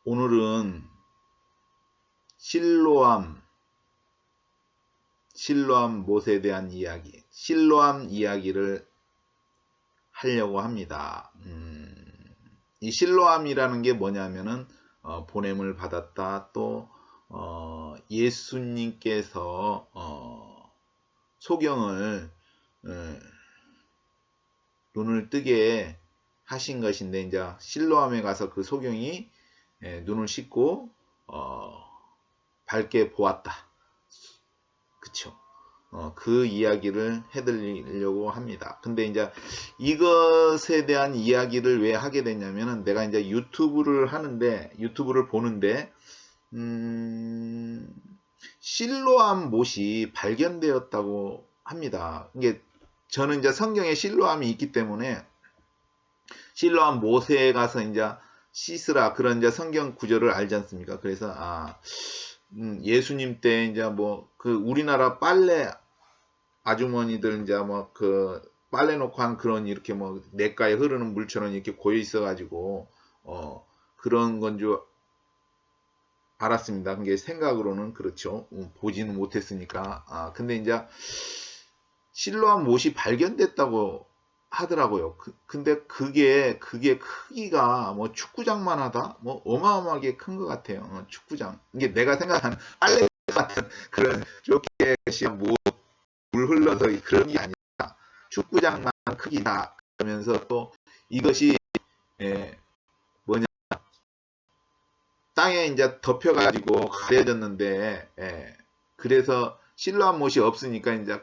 오늘은 실로암 못에 대한 이야기, 실로암 이야기를 하려고 합니다. 이 실로암이라는 게 뭐냐면은 보냄을 받았다. 또 예수님께서 소경을 눈을 뜨게 하신 것인데, 이제 실로암에 가서 그 소경이 눈을 씻고 밝게 보았다. 그쵸? 그 이야기를 해드리려고 합니다. 근데 이제 이것에 대한 이야기를 왜 하게 됐냐면은, 내가 이제 유튜브를 보는데, 실로암 못이 발견되었다고 합니다. 이게 저는 이제 성경에 실로암이 있기 때문에 실로암 못에 가서 이제 씻으라, 그런 이제 성경 구절을 알지 않습니까? 그래서 예수님 때 이제 우리나라 빨래 아주머니들 이제 빨래 놓고 한 그런, 이렇게 냇가에 흐르는 물처럼 이렇게 고여 있어 가지고 그런 건 줄 알았습니다. 그게 생각으로는 그렇죠. 보지는 못했으니까. 근데 이제 실로암 못이 발견됐다고 하더라고요. 근데 그게 크기가 축구장만 하다 어마어마하게 큰 것 같아요. 축구장. 이게 내가 생각하는 빨래 같은 그런 좁게 물 흘러서 그런 게 아니라 축구장만 크기다. 그러면서 또 이것이 뭐냐, 땅에 이제 덮여가지고 가려졌는데, 그래서 실로암 못이 없으니까 이제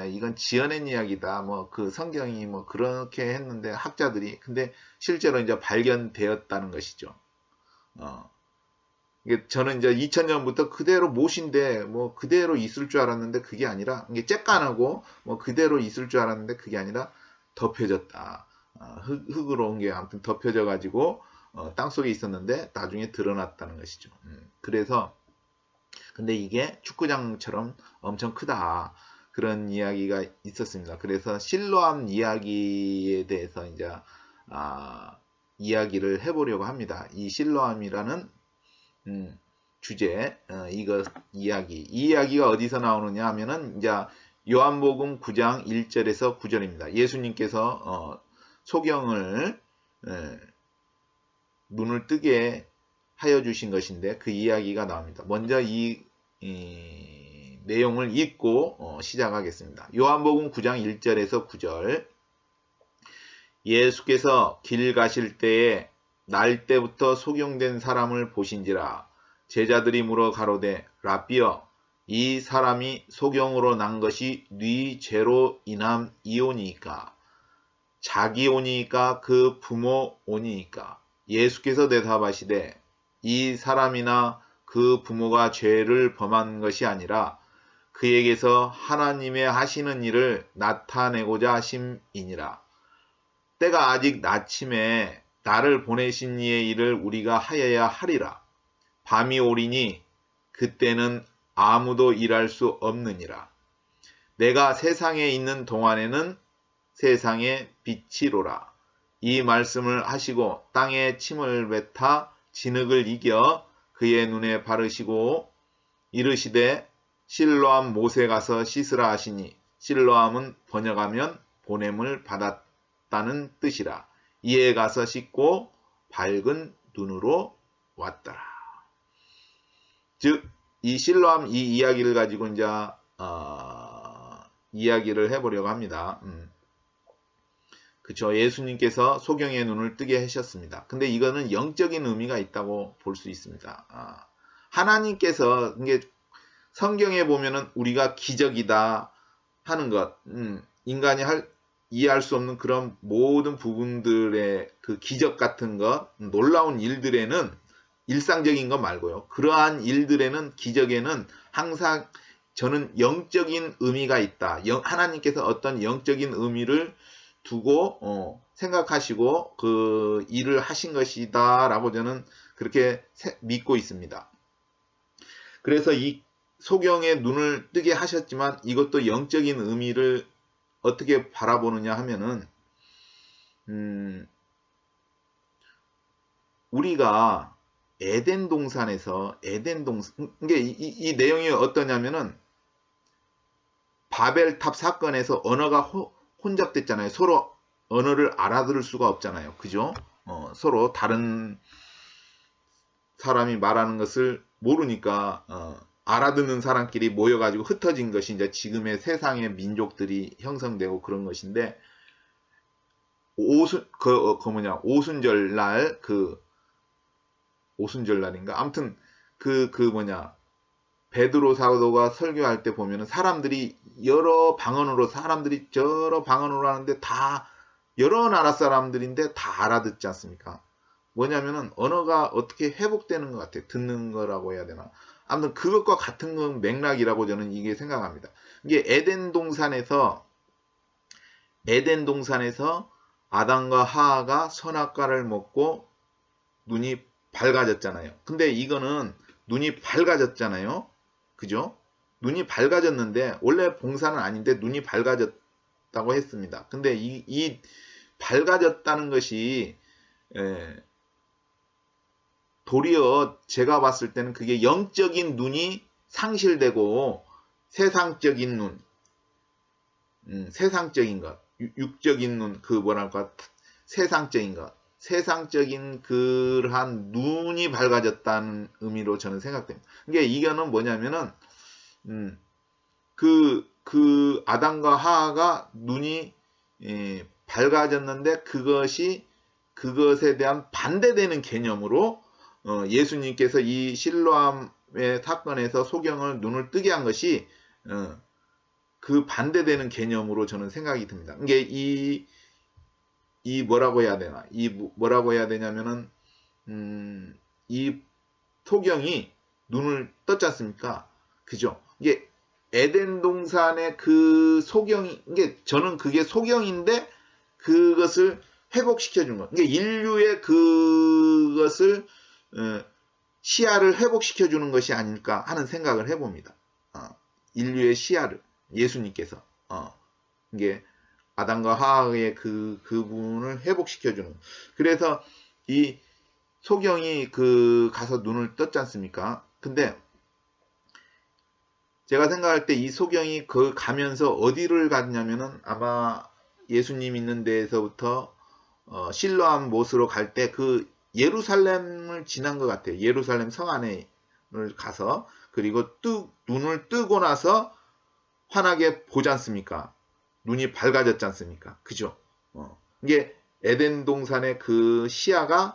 이건 지어낸 이야기다. 그 성경이 그렇게 했는데, 학자들이. 근데 실제로 이제 발견되었다는 것이죠. 저는 이제 2000년부터 그대로 못인데 그대로 있을 줄 알았는데, 그게 아니라, 이게 쬐깐하고 그대로 있을 줄 알았는데, 그게 아니라 덮여졌다. 흙으로 온 게 아무튼 덮여져 가지고 땅속에 있었는데 나중에 드러났다는 것이죠. 그래서 근데 이게 축구장처럼 엄청 크다. 그런 이야기가 있었습니다. 그래서 실로암 이야기에 대해서 이제 이야기를 해보려고 합니다. 이 실로암이라는 주제, 이 이야기가 어디서 나오느냐 하면은 이제 요한복음 9장 1절에서 9절입니다. 예수님께서 소경을 눈을 뜨게 하여 주신 것인데, 그 이야기가 나옵니다. 먼저 이 내용을 읽고 시작하겠습니다. 요한복음 9장 1절에서 9절. 예수께서 길 가실 때에 날 때부터 소경된 사람을 보신지라. 제자들이 물어 가로되, 라삐여, 이 사람이 소경으로 난 것이 네 죄로 인함이오니이까? 자기 오니이까 그 부모 오니이까? 예수께서 대답하시되, 이 사람이나 그 부모가 죄를 범한 것이 아니라 그에게서 하나님의 하시는 일을 나타내고자 하심이니라. 때가 아직 낮침에 나를 보내신 이의 일을 우리가 하여야 하리라. 밤이 오리니 그때는 아무도 일할 수 없느니라. 내가 세상에 있는 동안에는 세상의 빛이로라. 이 말씀을 하시고 땅에 침을 뱉어 진흙을 이겨 그의 눈에 바르시고 이르시되, 실로암 못에 가서 씻으라 하시니, 실로암은 번역하면 보냄을 받았다는 뜻이라. 이에 가서 씻고 밝은 눈으로 왔더라. 즉, 이 실로암 이 이야기를 가지고 이제 이야기를 해보려고 합니다. 그쵸. 예수님께서 소경의 눈을 뜨게 하셨습니다. 근데 이거는 영적인 의미가 있다고 볼 수 있습니다. 하나님께서, 이게 성경에 보면은 우리가 기적이다 하는 것, 인간이 이해할 수 없는 그런 모든 부분들의 그 기적 같은 것, 놀라운 일들에는, 일상적인 것 말고요, 그러한 일들에는, 기적에는 항상 저는 영적인 의미가 있다. 하나님께서 어떤 영적인 의미를 두고 생각하시고 그 일을 하신 것이다 라고 저는 그렇게 믿고 있습니다. 그래서 이 소경의 눈을 뜨게 하셨지만, 이것도 영적인 의미를 어떻게 바라보느냐 하면은, 우리가 에덴 동산에서 에덴 동산 이게 이 내용이 어떠냐면은 바벨탑 사건에서 언어가 혼잡됐잖아요. 서로 언어를 알아들을 수가 없잖아요. 그죠? 서로 다른 사람이 말하는 것을 모르니까 알아듣는 사람끼리 모여가지고 흩어진 것이 이제 지금의 세상의 민족들이 형성되고 그런 것인데 오순절날 오순절날인가 아무튼 베드로 사도가 설교할 때 보면은 사람들이 여러 방언으로 하는데 다 여러 나라 사람들인데 다 알아듣지 않습니까? 뭐냐면은 언어가 어떻게 회복되는 것 같아요. 듣는 거라고 해야 되나? 아무튼 그것과 같은 건 맥락이라고 저는 이게 생각합니다. 이게 에덴 동산에서 아담과 하하가 선악과를 먹고 눈이 밝아졌잖아요. 근데 이거는 눈이 밝아졌잖아요. 그죠? 눈이 밝아졌는데 원래 봉사는 아닌데 눈이 밝아졌다고 했습니다. 근데 이 밝아졌다는 것이 도리어 제가 봤을 때는 그게 영적인 눈이 상실되고 세상적인 눈, 세상적인 것, 육적인 눈, 세상적인 그러한 눈이 밝아졌다는 의미로 저는 생각됩니다. 이거는 뭐냐면은, 아담과 하하가 눈이 밝아졌는데 그것에 대한 반대되는 개념으로 예수님께서 이 실로암의 사건에서 소경을 눈을 뜨게 한 것이 그 반대되는 개념으로 저는 생각이 듭니다. 이게 뭐라고 해야 되나? 뭐라고 해야 되냐면은 이 소경이 눈을 떴지 않습니까? 그죠? 이게 에덴 동산의 그 소경이 저는 그게 소경인데 그것을 회복시켜 준 것. 인류의 그것을 시야를 회복시켜 주는 것이 아닐까 하는 생각을 해봅니다. 인류의 시야를 예수님께서 이게 아담과 하하의 그 부분을 회복시켜주는. 그래서 이 소경이 가서 눈을 떴지 않습니까? 근데 제가 생각할 때 이 소경이 가면서 어디를 갔냐면은 아마 예수님 있는 데에서부터 실로암 못으로 갈 때 예루살렘을 지난 것 같아요. 예루살렘 성 안에 가서 그리고 눈을 뜨고 나서 환하게 보지 않습니까? 눈이 밝아졌지 않습니까? 그죠? 이게 에덴 동산의 그 시야의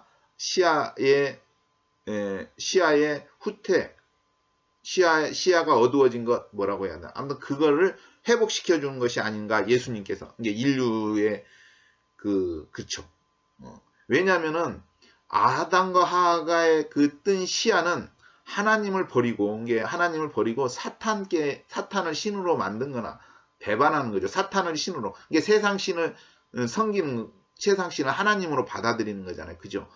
후퇴, 시야가 어두워진 것 뭐라고 해야 하나? 아무튼 그거를 회복시켜 주는 것이 아닌가 예수님께서 이게 인류의 그쵸? 왜냐하면은 아담과 하하의 그 뜬 시야는 하나님을 버리고 사탄을 신으로 만든거나 배반하는 거죠. 사탄을 신으로. 이게 세상 신을 섬기는, 세상 신을 하나님으로 받아들이는 거잖아요. 그죠?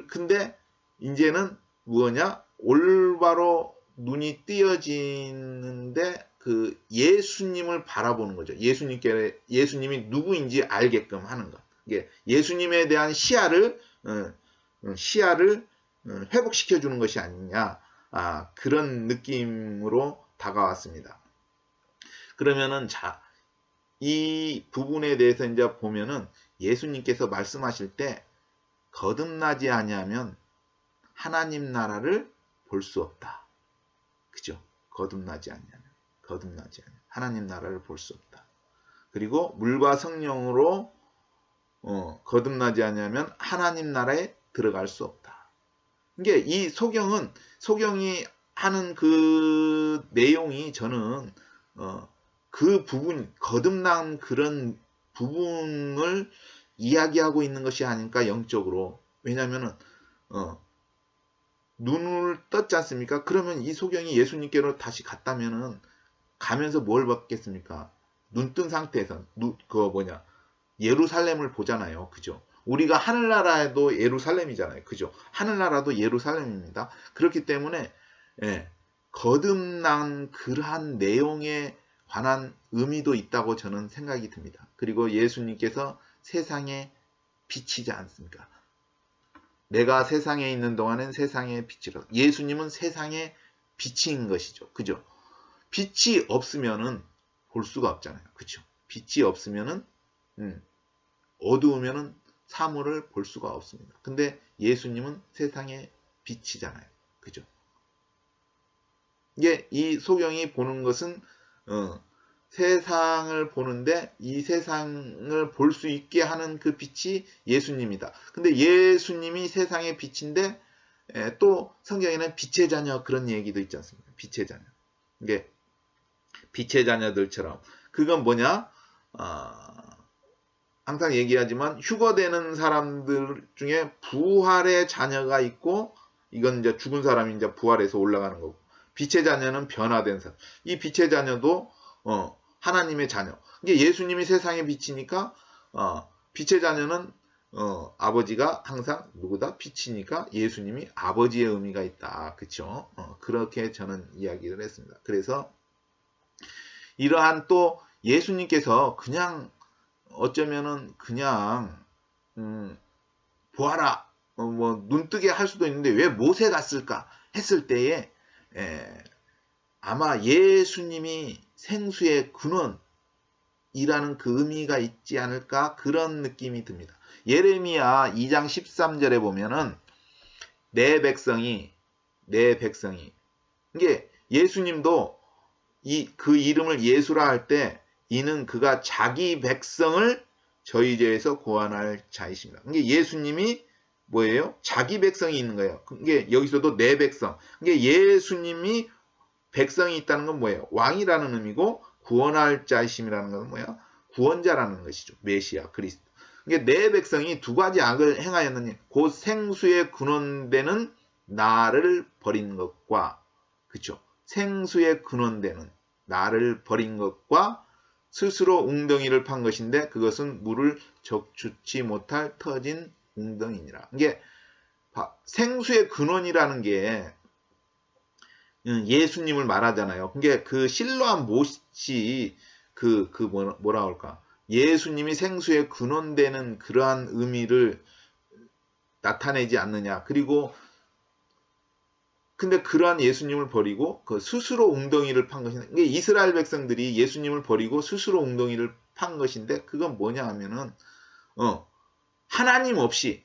근데 이제는 뭐냐? 올바로 눈이 띄어지는데 예수님을 바라보는 거죠. 예수님이 누구인지 알게끔 하는 것. 이게 예수님에 대한 시야를 회복시켜 주는 것이 아니냐. 그런 느낌으로 다가왔습니다. 그러면은 이 부분에 대해서 이제 보면은 예수님께서 말씀하실 때 거듭나지 아니하면 하나님 나라를 볼 수 없다. 그죠? 거듭나지 아니하면 하나님 나라를 볼 수 없다. 그리고 물과 성령으로 거듭나지 아니하면 하나님 나라에 들어갈 수 없다. 이게 이 소경이 하는 그 내용이 저는 그 부분, 거듭난 그런 부분을 이야기하고 있는 것이 아닐까 영적으로. 왜냐하면은 눈을 떴지 않습니까? 그러면 이 소경이 예수님께로 다시 갔다면은 가면서 뭘 받겠습니까? 눈 뜬 상태에서 예루살렘을 보잖아요. 그죠? 우리가 하늘나라도 예루살렘이잖아요. 그죠? 하늘나라도 예루살렘입니다. 그렇기 때문에 거듭난 그러한 내용에 관한 의미도 있다고 저는 생각이 듭니다. 그리고 예수님께서 세상에 비치지 않습니까? 내가 세상에 있는 동안은 세상의 빛이라. 예수님은 세상의 빛인 것이죠. 그죠? 빛이 없으면은 볼 수가 없잖아요. 그죠? 빛이 없으면은 어두우면은 사물을 볼 수가 없습니다. 근데 예수님은 세상의 빛이잖아요. 그죠? 이게 이 소경이 보는 것은 세상을 보는데 이 세상을 볼 수 있게 하는 그 빛이 예수님이다. 근데 예수님이 세상의 빛인데 또 성경에는 빛의 자녀 그런 얘기도 있지 않습니까? 빛의 자녀. 이게 빛의 자녀들처럼 그건 뭐냐? 항상 얘기하지만 휴거되는 사람들 중에 부활의 자녀가 있고 이건 이제 죽은 사람이 이제 부활해서 올라가는 거고 빛의 자녀는 변화된 사람. 이 빛의 자녀도 하나님의 자녀. 이게 예수님이 세상의 빛이니까 빛의 자녀는 아버지가 항상 누구다? 빛이니까 예수님이 아버지의 의미가 있다. 그렇죠? 그렇게 저는 이야기를 했습니다. 그래서 이러한 또 예수님께서 그냥 어쩌면은 그냥 보아라 뭐 눈뜨게 할 수도 있는데 왜 못에 갔을까 했을 때에 아마 예수님이 생수의 근원이라는 그 의미가 있지 않을까 그런 느낌이 듭니다. 예레미야 2장 13절에 보면은 내 백성이 이게 예수님도 그 이름을 예수라 할 때 이는 그가 자기 백성을 저희 죄에서 구원할 자이십니다. 이게 예수님이 뭐예요? 자기 백성이 있는 거예요. 이게 여기서도 내 백성. 이게 예수님이 백성이 있다는 건 뭐예요? 왕이라는 의미고 구원할 자이심이라는 건 뭐야? 구원자라는 것이죠. 메시아 그리스도. 이게 내 백성이 두 가지 악을 행하였느니 곧 생수의 근원되는 나를 버린 것과 그렇죠? 생수의 근원되는 나를 버린 것과 스스로 웅덩이를 판 것인데 그것은 물을 적주치 못할 터진 웅덩이니라. 이게 생수의 근원이라는 게 예수님을 말하잖아요. 그게 그 실로암 못이 뭐라 할까? 예수님이 생수의 근원되는 그러한 의미를 나타내지 않느냐. 그리고 근데 그러한 예수님을 버리고 그 스스로 웅덩이를 판 것인데 이게 이스라엘 백성들이 예수님을 버리고 스스로 웅덩이를 판 것인데 그건 뭐냐 하면은 하나님 없이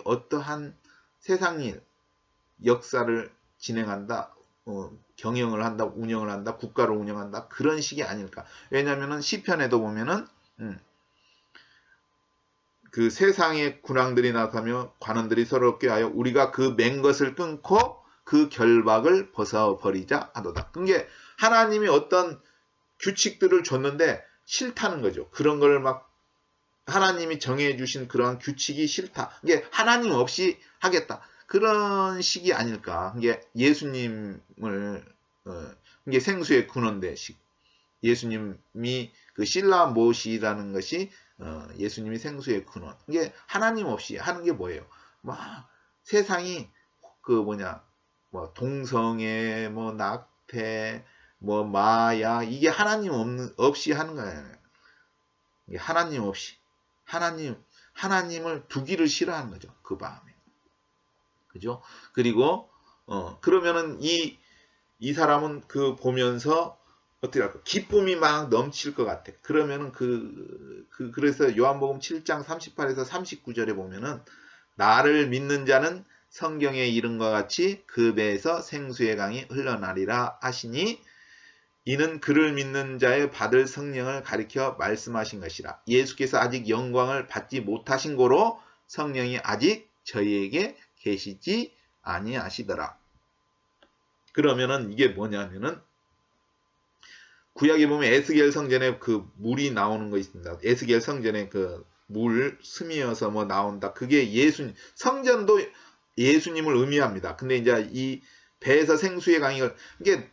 어떠한 세상일 역사를 진행한다, 경영을 한다, 운영을 한다, 국가를 운영한다 그런 식이 아닐까. 왜냐하면은 시편에도 보면은 그 세상의 군왕들이 나타나며 관원들이 서로 꾀하여 우리가 그 맨 것을 끊고 그 결박을 벗어버리자 하도다. 그게 하나님이 어떤 규칙들을 줬는데 싫다는 거죠. 그런 걸 막 하나님이 정해주신 그런 규칙이 싫다. 이게 하나님 없이 하겠다. 그런 식이 아닐까. 이게 예수님을 이게 생수의 근원대식. 예수님이 그 실라못이라는 것이 예수님이 생수의 근원. 이게 하나님 없이 하는 게 뭐예요? 막 세상이 뭐 동성애, 뭐 낙태, 뭐 마약 이게 하나님 없이 하는 거예요. 이게 하나님 없이 하나님을 두기를 싫어하는 거죠. 그 마음에. 그죠? 그리고 그러면은 이 사람은 그 보면서 어떻게 할까? 기쁨이 막 넘칠 것 같아. 그러면은 그래서 요한복음 7장 38에서 39절에 보면은 나를 믿는 자는 성경에 이른과 같이 그 배에서 생수의 강이 흘러나리라 하시니 이는 그를 믿는 자의 받을 성령을 가리켜 말씀하신 것이라. 예수께서 아직 영광을 받지 못하신 고로 성령이 아직 저희에게 계시지 아니하시더라. 그러면은 이게 뭐냐면은 구약에 보면 에스겔 성전에 그 물이 나오는 거 있습니다. 에스겔 성전에 그 물 스미어서 뭐 나온다. 그게 성전도 예수님을 의미합니다. 근데 이제 이 배에서 생수의 강이 이게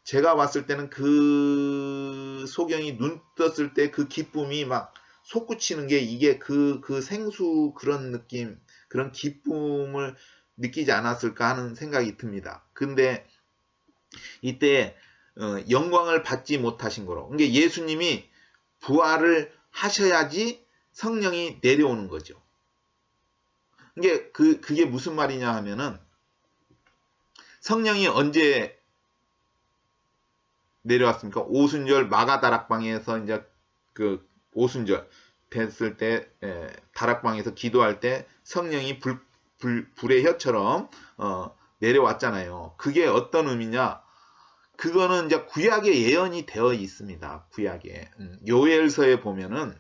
제가 봤을 때는 그 소경이 눈 떴을 때 그 기쁨이 막 솟구치는 게 이게 그 생수 그런 느낌, 그런 기쁨을 느끼지 않았을까 하는 생각이 듭니다. 근데 이때 영광을 받지 못하신 거로. 그러니까 예수님이 부활을 하셔야지 성령이 내려오는 거죠. 이게 그게 무슨 말이냐 하면은 성령이 언제 내려왔습니까? 오순절 마가다락방에서 이제 그 오순절 됐을 때 다락방에서 기도할 때 성령이 불의 혀처럼 내려왔잖아요. 그게 어떤 의미냐? 그거는 이제 구약에 예언이 되어 있습니다. 구약에 요엘서에 보면은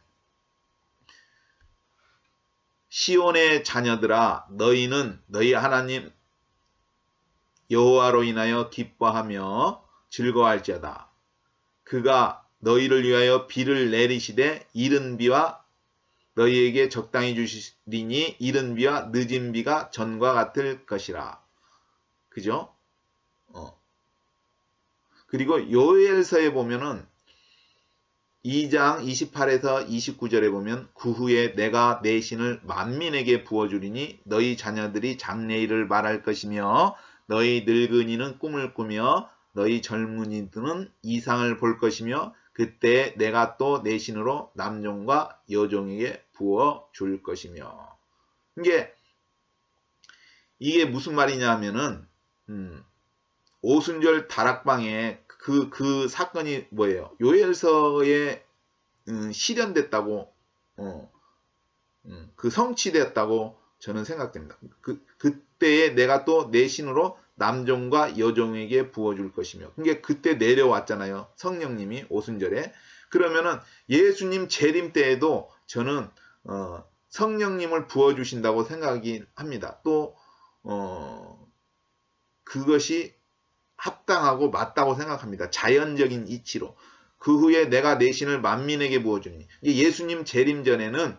시온의 자녀들아 너희는 너희 하나님 여호와로 인하여 기뻐하며 즐거워할지어다. 그가 너희를 위하여 비를 내리시되 이른 비와 너희에게 적당히 주시리니 이른 비와 늦은 비가 전과 같을 것이라. 그죠? 그리고 요엘서에 보면은 2장 28에서 29절에 보면 그 후에 내가 내 신을 만민에게 부어주리니 너희 자녀들이 장래일을 말할 것이며 너희 늙은이는 꿈을 꾸며 너희 젊은이들은 이상을 볼 것이며 그때 내가 또 내 신으로 남종과 여종에게 부어줄 것이며. 이게 무슨 말이냐 하면은 오순절 다락방에 그 사건이 뭐예요? 요엘서에 실현됐다고 그 성취됐다고 저는 생각됩니다. 그때에 내가 또 내 신으로 남종과 여종에게 부어줄 것이며. 그때 내려왔잖아요. 성령님이 오순절에. 그러면은 예수님 재림 때에도 저는 성령님을 부어주신다고 생각이 합니다. 또 그것이 합당하고 맞다고 생각합니다. 자연적인 이치로. 그 후에 내가 내 신을 만민에게 부어주니. 예수님 재림 전에는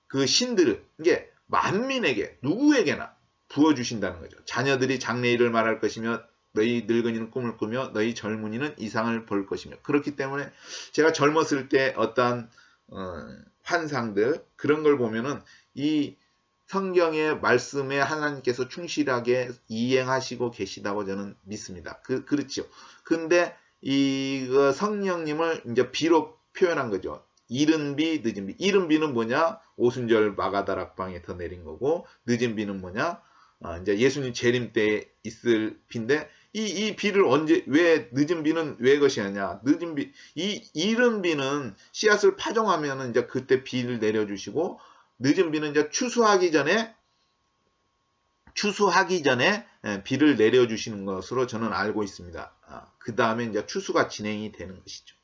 그 신들을 이게 만민에게 누구에게나 부어주신다는 거죠. 자녀들이 장래일을 말할 것이며 너희 늙은이는 꿈을 꾸며 너희 젊은이는 이상을 볼 것이며. 그렇기 때문에 제가 젊었을 때 어떠한 환상들 그런 걸 보면은 이 성경의 말씀에 하나님께서 충실하게 이행하시고 계시다고 저는 믿습니다. 그렇죠. 근데 이거 성령님을 이제 비로 표현한 거죠. 이른 비, 늦은 비. 이른 비는 뭐냐? 오순절 마가다락방에서 내린 거고, 늦은 비는 뭐냐? 이제 예수님 재림 때 있을 비인데, 이 비를 왜 늦은 비는 왜 것이냐? 늦은 비, 이른 비는 씨앗을 파종하면은 이제 그때 비를 내려주시고, 늦은 비는 이제 추수하기 전에 비를 내려주시는 것으로 저는 알고 있습니다. 그 다음에 이제 추수가 진행이 되는 것이죠.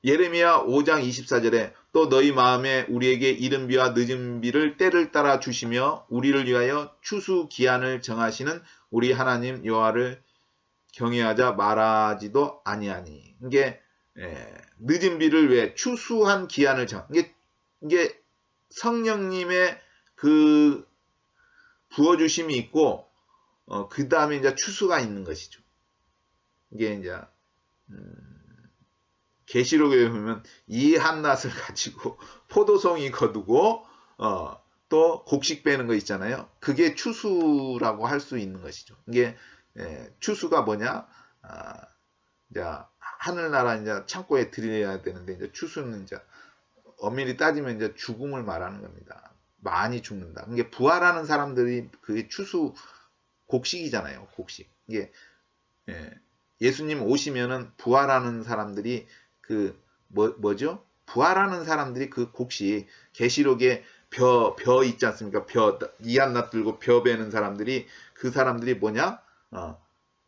예레미야 5장 24절에 또 너희 마음에 우리에게 이른 비와 늦은 비를 때를 따라 주시며 우리를 위하여 추수 기한을 정하시는 우리 하나님 여호와를 경외하자 말하지도 아니하니. 이게 늦은 비를 왜 추수한 기한을 이게 성령님의 그 부어주심이 있고 그 다음에 이제 추수가 있는 것이죠. 이게 이제 계시록에 보면 이 한낫을 가지고 포도송이 거두고 또 곡식 빼는 거 있잖아요. 그게 추수라고 할 수 있는 것이죠. 이게 추수가 뭐냐? 이제 하늘나라 이제 창고에 들여야 되는데 이제 추수는 이제 엄밀히 따지면 이제 죽음을 말하는 겁니다. 많이 죽는다. 이게 부활하는 사람들이 그게 추수 곡식이잖아요. 곡식. 이게 예수님 오시면은 부활하는 사람들이 뭐죠? 부활하는 사람들이 그 곡식, 계시록에 벼 있지 않습니까? 이한낫 들고 벼 베는 사람들이, 그 사람들이 뭐냐?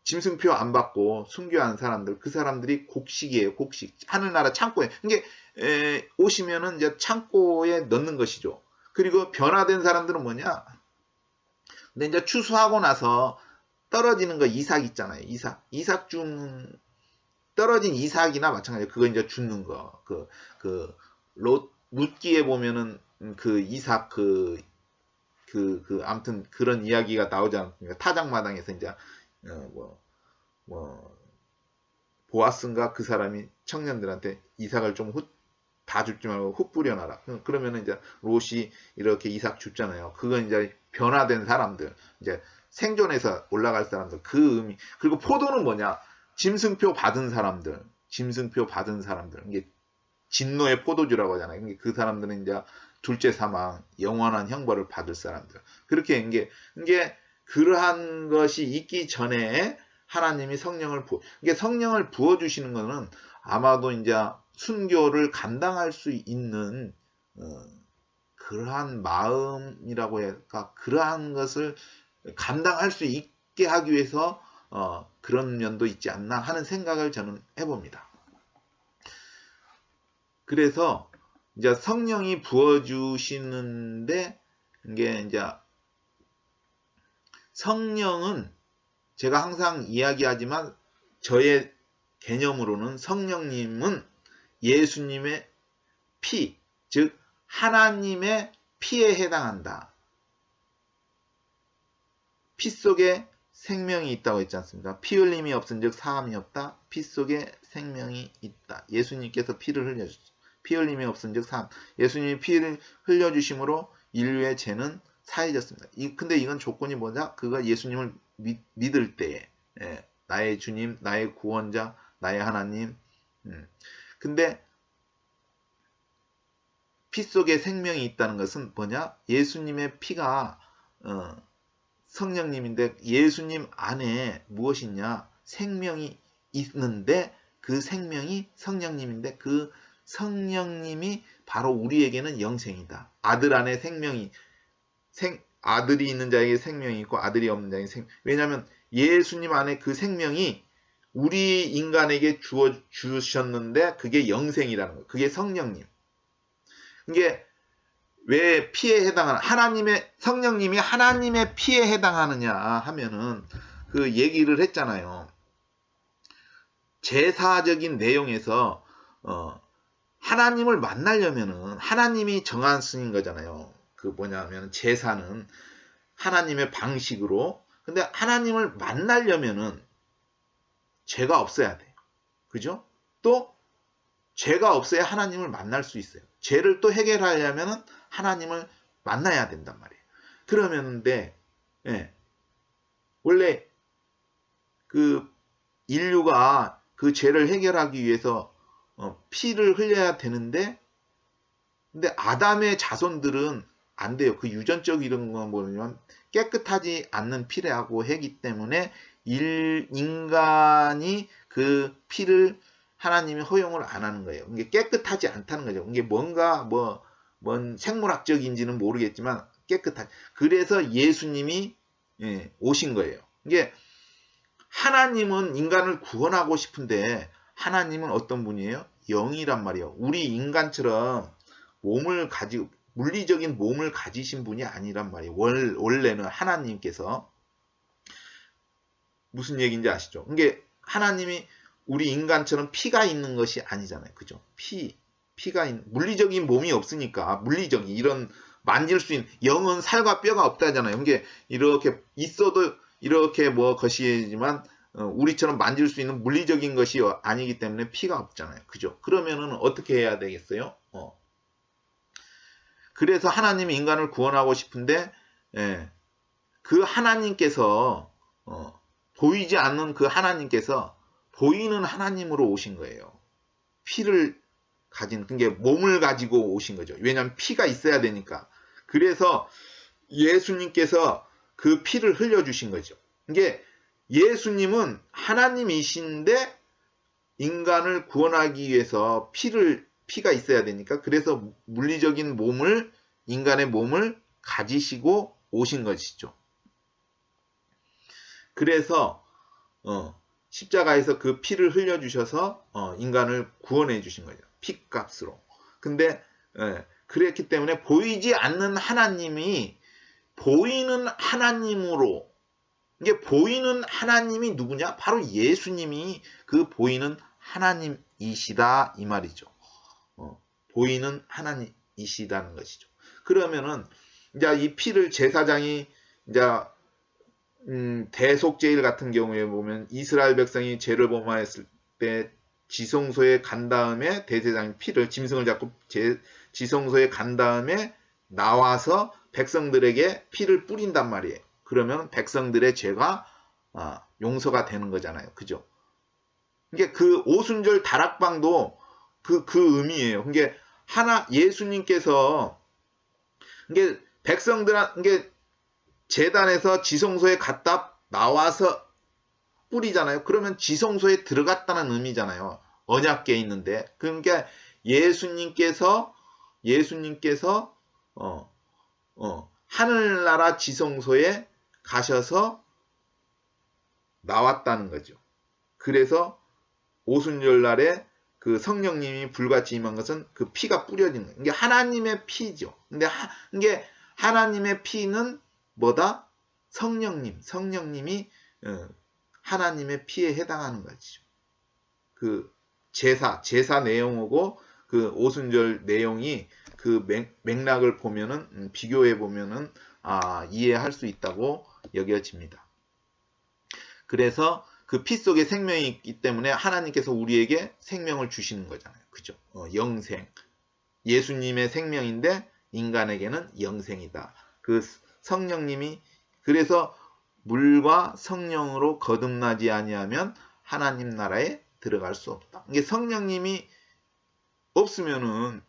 짐승표 안 받고 순교한 사람들, 그 사람들이 곡식이에요. 곡식. 하늘나라 창고에. 이게 오시면은 이제 창고에 넣는 것이죠. 그리고 변화된 사람들은 뭐냐? 근데 이제 추수하고 나서 떨어지는 거 이삭 있잖아요. 이삭 주는, 떨어진 이삭이나 마찬가지예요. 그거 이제 죽는 거. 룻기에 보면은 그 이삭 아무튼 그런 이야기가 나오지 않습니까? 타작마당에서 이제 보아스인가 그 사람이 청년들한테 이삭을 좀 다 줍지 말고 훅 뿌려놔라. 그러면은 이제 롯이 이렇게 이삭 줍잖아요. 그건 이제 변화된 사람들, 이제 생존해서 올라갈 사람들, 그 의미. 그리고 포도는 뭐냐? 짐승표 받은 사람들, 이게 진노의 포도주라고 하잖아요. 그 사람들은 이제 둘째 사망, 영원한 형벌을 받을 사람들. 그렇게 이게 그러한 것이 있기 전에 하나님이 성령을 부어 주시는 것은 아마도 이제 순교를 감당할 수 있는 그러한 마음이라고 할까, 그러한 것을 감당할 수 있게 하기 위해서 그런 면도 있지 않나 하는 생각을 저는 해봅니다. 그래서 이제 성령이 부어주시는데, 이게 이제 성령은 제가 항상 이야기하지만 저의 개념으로는 성령님은 예수님의 피, 즉 하나님의 피에 해당한다. 피 속에 생명이 있다고 했지 않습니까? 피 흘림이 없은즉 사함이 없다. 피 속에 생명이 있다. 예수님께서 피를 흘려주셨죠. 피 흘림이 없은즉 사함. 예수님이 피를 흘려주심으로 인류의 죄는 사해졌습니다. 근데 이건 조건이 뭐냐? 그가 예수님을 믿을 때에, 나의 주님, 나의 구원자, 나의 하나님. 근데 피 속에 생명이 있다는 것은 뭐냐? 예수님의 피가 성령님인데 예수님 안에 무엇이 있냐? 생명이 있는데 그 생명이 성령님인데 그 성령님이 바로 우리에게는 영생이다. 아들 안에 아들이 있는 자에게 생명이 있고 아들이 없는 자에게 생명. 왜냐하면 예수님 안에 그 생명이 우리 인간에게 주셨는데 그게 영생이라는 거예요. 그게 성령님. 이게 왜 피에 해당하는 성령님이 하나님의 피에 해당하느냐 하면은 그 얘기를 했잖아요. 제사적인 내용에서 하나님을 만나려면은 하나님이 정하신 거잖아요. 그 뭐냐면 제사는 하나님의 방식으로. 근데 하나님을 만나려면은 죄가 없어야 돼요. 그죠? 또 죄가 없어야 하나님을 만날 수 있어요. 죄를 또 해결하려면은 하나님을 만나야 된단 말이에요. 그러면인데 원래 그 인류가 그 죄를 해결하기 위해서 피를 흘려야 되는데, 근데 아담의 자손들은 안 돼요. 그 유전적 이런 거 뭐냐면 깨끗하지 않는 피라고 하기 때문에 인간이 그 피를 하나님이 허용을 안 하는 거예요. 이게 깨끗하지 않다는 거죠. 이게 뭔가 뭔 생물학적인지는 모르겠지만 그래서 예수님이 오신 거예요. 이게 하나님은 인간을 구원하고 싶은데 하나님은 어떤 분이에요? 영이란 말이에요. 우리 인간처럼 물리적인 몸을 가지신 분이 아니란 말이에요. 원래는 하나님께서 무슨 얘기인지 아시죠? 이게 하나님이 우리 인간처럼 피가 있는 것이 아니잖아요. 그죠? 물리적인 몸이 없으니까 물리적인 이런 만질 수 있는 영은 살과 뼈가 없다잖아요. 이게 이렇게 있어도 이렇게 것이지만 우리처럼 만질 수 있는 물리적인 것이 아니기 때문에 피가 없잖아요. 그죠? 그러면은 어떻게 해야 되겠어요? 그래서 하나님이 인간을 구원하고 싶은데 그 하나님께서 보이지 않는 그 하나님께서 보이는 하나님으로 오신 거예요. 피를 가진, 그게 몸을 가지고 오신 거죠. 왜냐하면 피가 있어야 되니까. 그래서 예수님께서 그 피를 흘려주신 거죠. 이게 예수님은 하나님이신데 인간을 구원하기 위해서 피가 있어야 되니까 그래서 물리적인 인간의 몸을 가지시고 오신 것이죠. 그래서 십자가에서 그 피를 흘려주셔서 인간을 구원해 주신 거죠. 피값으로. 근데 그랬기 때문에 보이지 않는 하나님이 보이는 하나님으로, 이게 보이는 하나님이 누구냐? 바로 예수님이 그 보이는 하나님이시다 이 말이죠. 보이는 하나님이시다는 것이죠. 그러면은 이제 이 피를 제사장이 이제 대속죄일 같은 경우에 보면 이스라엘 백성이 죄를 범하였을 때 지성소에 간 다음에 대제사장이 피를 짐승을 잡고 지성소에 간 다음에 나와서 백성들에게 피를 뿌린단 말이에요. 그러면 백성들의 죄가 용서가 되는 거잖아요. 그죠? 이게 그 오순절 다락방도 그 의미예요. 그게 예수님께서 이게 이게 제단에서 지성소에 갔다 나와서 뿌리잖아요. 그러면 지성소에 들어갔다는 의미잖아요. 언약궤 있는데. 그러니까 예수님께서 하늘나라 지성소에 가셔서 나왔다는 거죠. 그래서 오순절날에 그 성령님이 불같이 임한 것은 그 피가 뿌려진 거예요. 이게 하나님의 피죠. 근데 이게 하나님의 피는 뭐다? 성령님이 하나님의 피에 해당하는 거죠. 그 제사 내용하고 그 오순절 내용이 그 맥락을 보면은 비교해 보면은 이해할 수 있다고 여겨집니다. 그래서 그 피 속에 생명이 있기 때문에 하나님께서 우리에게 생명을 주시는 거잖아요. 그죠? 영생. 예수님의 생명인데 인간에게는 영생이다. 그 성령님이 그래서 물과 성령으로 거듭나지 아니하면 하나님 나라에 들어갈 수 없다. 이게 성령님이 없으면은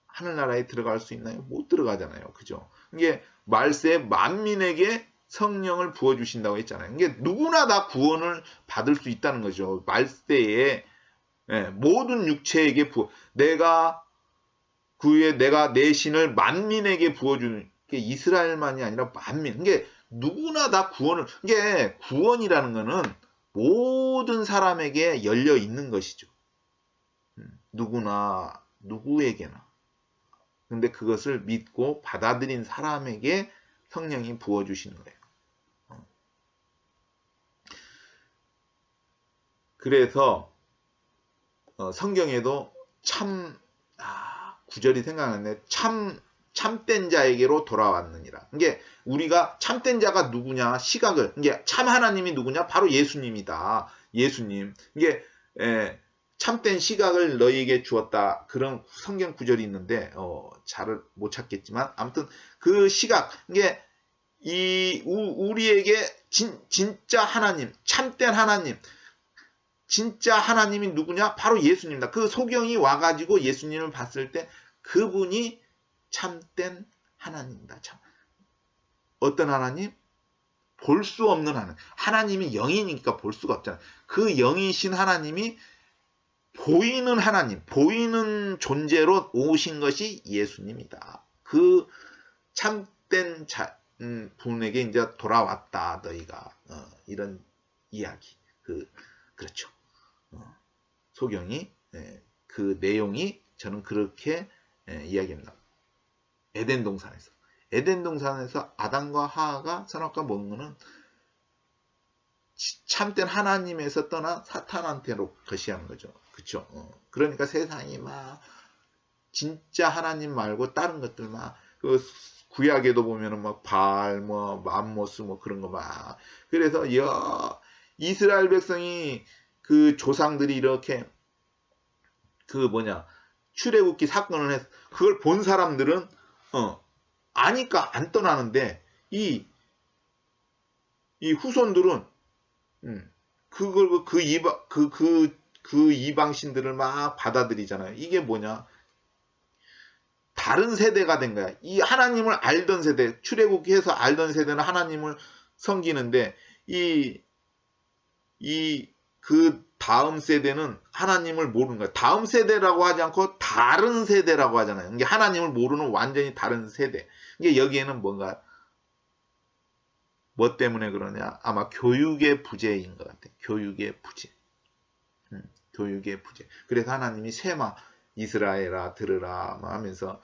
하늘나라에 들어갈 수 있나요? 못 들어가잖아요. 그죠? 이게 말세 만민에게 성령을 부어주신다고 했잖아요. 이게 누구나 다 구원을 받을 수 있다는 거죠. 말세에 모든 육체에게 내가 내 신을 만민에게 부어주는 게 이스라엘만이 아니라 만민. 이게 누구나 다 이게 구원이라는 거는 모든 사람에게 열려 있는 것이죠. 누구에게나. 근데 그것을 믿고 받아들인 사람에게 성령이 부어주시는 거예요. 그래서 성경에도 구절이 생각나는데 참된 자에게로 돌아왔느니라. 이게 우리가 참된 자가 누구냐 시각을 이게 참 하나님이 누구냐 바로 예수님이다. 예수님. 이게 참된 시각을 너희에게 주었다. 그런 성경 구절이 있는데 잘 못 찾겠지만 아무튼 그 시각 이게 우리에게 진짜 하나님, 참된 하나님, 진짜 하나님이 누구냐? 바로 예수님이다. 그 소경이 와가지고 예수님을 봤을 때 그분이 참된 하나님이다. 어떤 하나님? 볼 수 없는 하나님. 하나님이 영이니까 볼 수가 없잖아요. 그 영이신 하나님이 보이는 하나님, 보이는 존재로 오신 것이 예수님이다. 그 참된 분에게 이제 돌아왔다, 너희가. 이런 이야기. 그렇죠. 소경이, 그 내용이 저는 그렇게 이야기합니다. 에덴 동산에서 아담과 하하가 선악과 먹은 거는 참된 하나님에서 떠나 사탄한테로 거시하는 거죠. 그쵸? 그러니까 세상이 막 진짜 하나님 말고 다른 것들 그 구약에도 보면은 막 바알, 맘모스 그런 거 막. 그래서 이스라엘 백성이 그 조상들이 이렇게 출애굽기 사건을 해서 그걸 본 사람들은 아니까 안 떠나는데 이 후손들은 그걸 그 이방신들을 막 받아들이잖아요. 이게 뭐냐? 다른 세대가 된 거야. 이 하나님을 알던 세대, 출애굽기에서 알던 세대는 하나님을 섬기는데 그 다음 세대는 하나님을 모르는 거야. 다음 세대라고 하지 않고 다른 세대라고 하잖아요. 이게 하나님을 모르는 완전히 다른 세대. 이게 여기에는 뭔가 뭐 때문에 그러냐? 아마 교육의 부재인 것 같아. 교육의 부재. 교육의 부재. 그래서 하나님이 세마 이스라엘아 들으라 하면서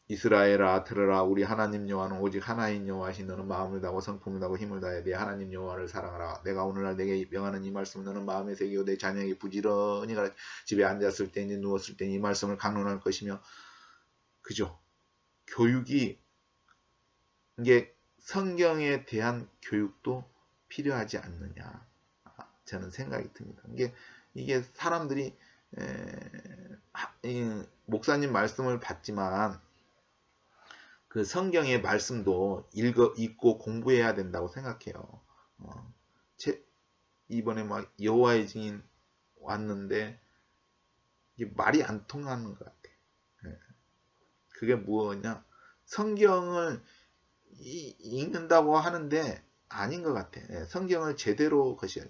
이스라엘아 들으라 우리 하나님 여호와는 오직 하나인 여호와시 너는 마음을 다하고 성품을 다하고 힘을 다해 내 하나님 여호와를 사랑하라. 내가 오늘날 내게 명하는 이 말씀을 너는 마음에 새기고 내 자녀에게 부지런히 가르쳐 집에 앉았을 때니 누웠을 때니 이 말씀을 강론할 것이며 그죠? 교육이 이게 성경에 대한 교육도 필요하지 않느냐 저는 생각이 듭니다. 이게 사람들이 목사님 말씀을 받지만 그 성경의 말씀도 읽고 공부해야 된다고 생각해요. 이번에 여호와의 증인 왔는데 이게 말이 안 통하는 것 같아. 예. 그게 뭐냐? 성경을 읽는다고 하는데 아닌 것 같아. 예. 성경을 제대로 것이야.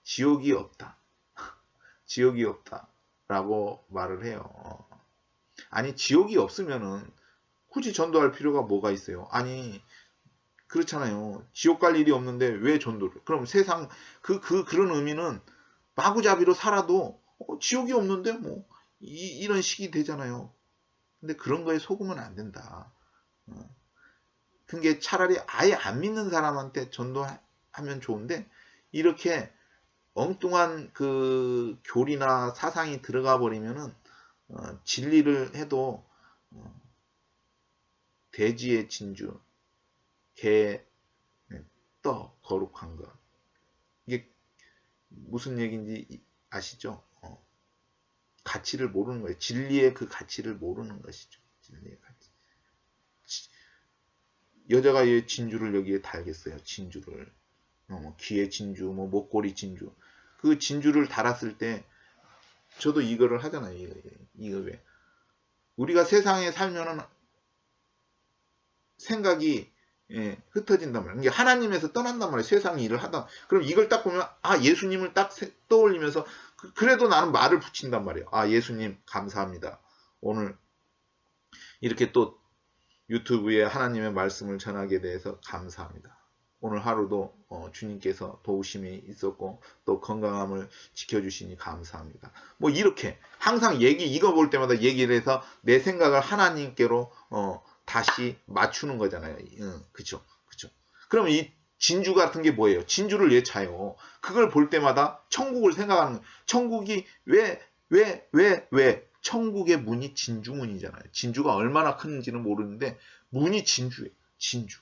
지옥이 없다. 지옥이 없다라고 말을 해요. 아니 지옥이 없으면은 굳이 전도할 필요가 뭐가 있어요? 아니 그렇잖아요. 지옥 갈 일이 없는데 왜 전도를? 그럼 세상 그런 의미는 마구잡이로 살아도 지옥이 없는데 뭐 이런 식이 되잖아요. 근데 그런 거에 속으면 안 된다. 그게 차라리 아예 안 믿는 사람한테 전도하면 좋은데 이렇게 엉뚱한 그 교리나 사상이 들어가 버리면은 진리를 해도 돼지의 진주, 개, 떠 거룩한 것. 이게 무슨 얘기인지 아시죠? 가치를 모르는 거예요. 진리의 그 가치를 모르는 것이죠. 진리의 가치. 여자가 왜 진주를 여기에 달겠어요? 진주를. 귀에 진주, 뭐 목걸이 진주. 그 진주를 달았을 때 저도 이거를 하잖아요. 이거 왜? 우리가 세상에 살면은 생각이 흩어진단 말이에요. 이게 하나님에서 떠난단 말이에요. 세상 일을 하다. 그럼 이걸 딱 보면 예수님을 딱 떠올리면서 그래도 나는 말을 붙인단 말이에요. 예수님 감사합니다. 오늘 이렇게 또 유튜브에 하나님의 말씀을 전하게 돼서 감사합니다. 오늘 하루도 주님께서 도우심이 있었고 또 건강함을 지켜주시니 감사합니다. 뭐 이렇게 항상 이거 볼 때마다 얘기를 해서 내 생각을 하나님께로 다시 맞추는 거잖아요. 그쵸. 그러면 이 진주 같은 게 뭐예요? 진주를 왜 차요? 그걸 볼 때마다 천국을 생각하는 거예요. 천국이 왜? 천국의 문이 진주문이잖아요. 진주가 얼마나 큰지는 모르는데 문이 진주예요. 진주.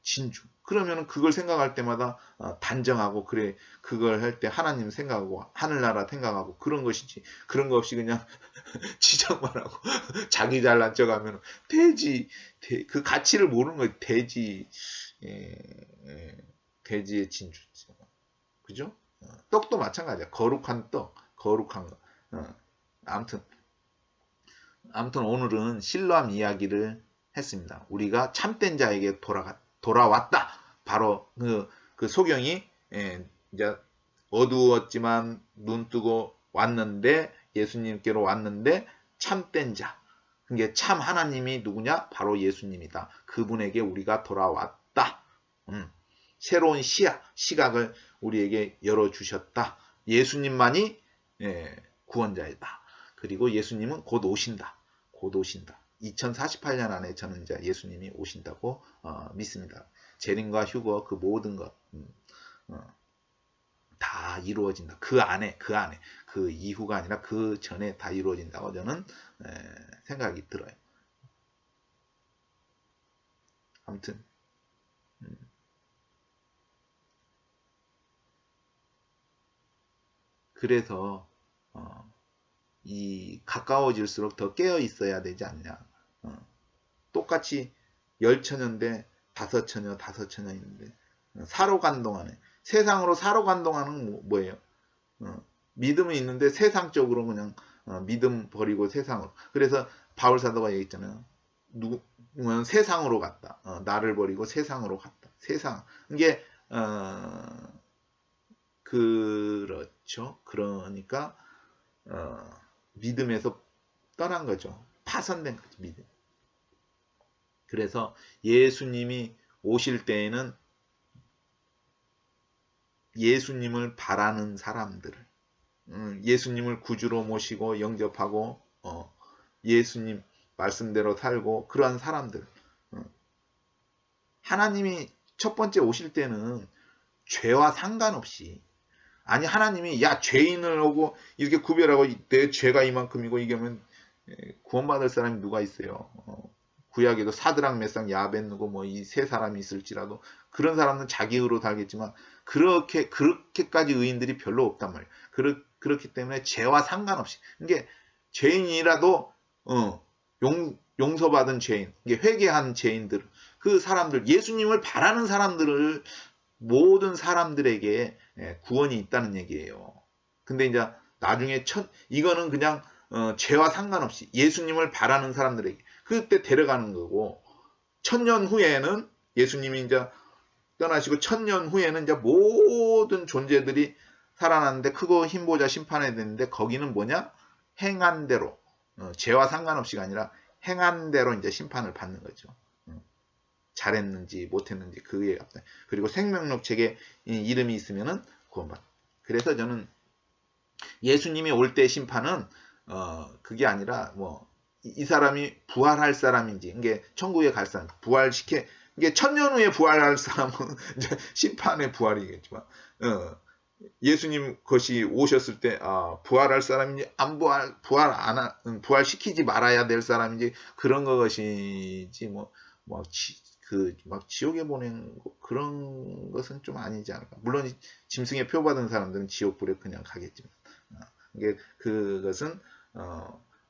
진주. 그러면 그걸 생각할 때마다 단정하고 그래 그걸 할 때 하나님 생각하고 하늘나라 생각하고 그런 것이지. 그런 거 없이 그냥 지적만 하고 자기 잘난 척하면 돼지 그 가치를 모르는 거예요. 돼지의 진주죠. 그죠? 떡도 마찬가지야. 거룩한 떡, 거룩한 거. 아무튼 오늘은 실로암 이야기를 했습니다. 우리가 참된 자에게 돌아왔다. 바로 그 소경이 이제 어두웠지만 눈 뜨고 왔는데 예수님께로 왔는데 참된 자. 그게 참 하나님이 누구냐? 바로 예수님이다. 그분에게 우리가 돌아왔다. 새로운 시각을 우리에게 열어주셨다. 예수님만이 구원자이다. 그리고 예수님은 곧 오신다. 2048년 안에 저는 이제 예수님이 오신다고 믿습니다. 재림과 휴거 그 모든 것 다 이루어진다. 그 안에 그 이후가 아니라 그 전에 다 이루어진다고 저는 생각이 들어요. 아무튼 그래서 이 가까워질수록 더 깨어 있어야 되지 않냐. 똑같이 10처녀인데 5처녀 있는데 사로 간동하네. 세상으로 사로 간동하는 뭐예요? 믿음은 있는데 세상적으로 그냥 믿음 버리고 세상으로. 그래서 바울 사도가 얘기했잖아요. 누구는 세상으로 갔다. 나를 버리고 세상으로 갔다. 세상. 이게 그렇죠. 그러니까 믿음에서 떠난 거죠. 파선된 거죠. 믿음. 그래서 예수님이 오실 때에는 예수님을 바라는 사람들을 예수님을 구주로 모시고 영접하고 예수님 말씀대로 살고 그러한 사람들 하나님이 첫 번째 오실 때는 죄와 상관없이 아니 하나님이 죄인을 오고 이렇게 구별하고 내 죄가 이만큼이고 이게면 구원받을 사람이 누가 있어요. 구약에도 사드락 메삭 야벳느고 뭐 이 세 사람이 있을지라도 그런 사람은 자기 의로 살겠지만 그렇게까지 의인들이 별로 없단 말이에요. 그렇기 때문에 죄와 상관없이 이게 죄인이라도 용서받은 죄인, 이게 회개한 죄인들, 그 사람들 예수님을 바라는 사람들을 모든 사람들에게 구원이 있다는 얘기예요. 근데 이제 나중에 이거는 그냥 죄와 상관없이 예수님을 바라는 사람들에게 그때 데려가는 거고, 1000년 후에는 예수님이 이제 떠나시고 1000년 후에는 이제 모든 존재들이 살아났는데 크고 힘보자 심판해야 되는데, 거기는 뭐냐? 행한 대로, 죄와 상관없이가 아니라 행한 대로 이제 심판을 받는 거죠. 잘했는지 못했는지 그에 앞에. 그리고 생명록 책에 이름이 있으면은 구원받. 그래서 저는 예수님이 올 때 심판은 그게 아니라 뭐 이 사람이 부활할 사람인지, 이게 천국에 갈 사람, 부활시켜, 이게 1000년 후에 부활할 사람은 이제 심판의 부활이겠지만, 예수님 것이 오셨을 때 부활할 사람인지 안 부활시키지 말아야 될 사람인지 그런 것이지 막 지옥에 보낸 그런 것은 좀 아니지 않을까. 물론 짐승의 표 받은 사람들은 지옥불에 그냥 가겠지만, 이게 그것은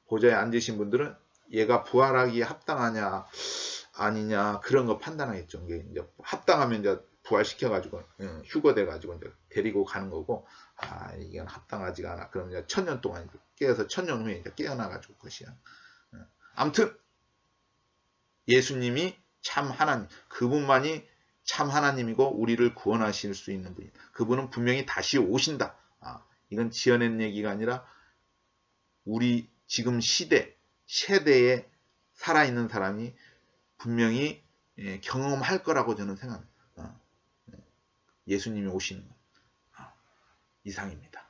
보좌에 앉으신 분들은 얘가 부활하기에 합당하냐 아니냐 그런 거 판단하겠죠. 이게 이제 합당하면 이제 부활시켜가지고 휴거돼가지고 이제 데리고 가는 거고, 이건 합당하지가 않아. 그럼 이제 1000년 동안 깨어서 1000년 후에 이제 깨어나가지고 것이야. 아무튼 예수님이 참 하나님, 그분만이 참 하나님이고 우리를 구원하실 수 있는 분이다. 그분은 분명히 다시 오신다. 이건 지어낸 얘기가 아니라 우리 지금 세대에 살아있는 사람이 분명히 경험할 거라고 저는 생각합니다. 예수님이 오시는 것. 이상입니다.